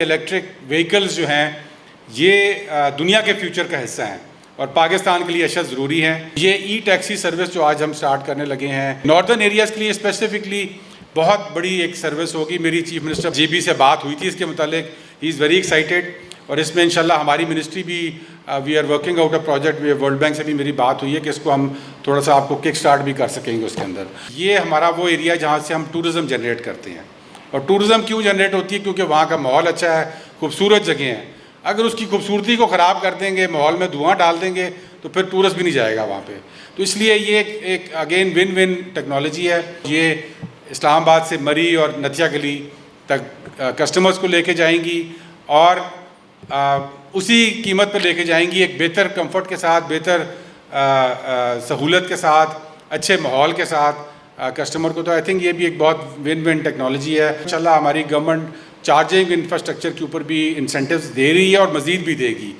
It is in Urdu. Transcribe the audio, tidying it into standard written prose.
الیکٹرک وہیکلز جو ہیں یہ دنیا کے فیوچر کا حصہ ہیں اور پاکستان کے لیے اشد ضروری ہیں. یہ ای ٹیکسی سروس جو آج ہم سٹارٹ کرنے لگے ہیں ناردرن ایریاز کے لیے اسپیسیفکلی بہت بڑی ایک سروس ہوگی. میری چیف منسٹر جی بی سے بات ہوئی تھی اس کے متعلق. ہی از ویری ایکسائٹیڈ اور اس میں انشاءاللہ ہماری منسٹری بھی we are working out a project. World bank سے بھی میری بات ہوئی ہے کہ اس کو ہم تھوڑا سا آپ کو کک سٹارٹ بھی کر سکیں گے اس کے اندر. یہ ہمارا وہ ایریا جہاں سے ہم ٹورزم جنریٹ کرتے ہیں. اور ٹورزم کیوں جنریٹ ہوتی ہے؟ کیونکہ وہاں کا ماحول اچھا ہے, خوبصورت جگہ ہیں. اگر اس کی خوبصورتی کو خراب کر دیں گے, ماحول میں دھواں ڈال دیں گے تو پھر ٹورسٹ بھی نہیں جائے گا وہاں پہ. تو اس لیے یہ ایک اگین ون ون ٹیکنالوجی ہے. یہ اسلام آباد سے مری اور نتھیا گلی تک کسٹمرز کو لے کے جائیں گی اور اسی قیمت پہ لے کے جائیں گی, ایک بہتر کمفرٹ کے ساتھ, بہتر سہولت کے ساتھ, اچھے ماحول کے ساتھ کسٹمر کو. تو آئی تھنک یہ بھی ایک بہت ون ون ٹیکنالوجی ہے. انشاءاللہ ہماری گورنمنٹ چارجنگ انفراسٹرکچر کے اوپر بھی انسینٹیوز دے رہی ہے اور مزید بھی دے گی.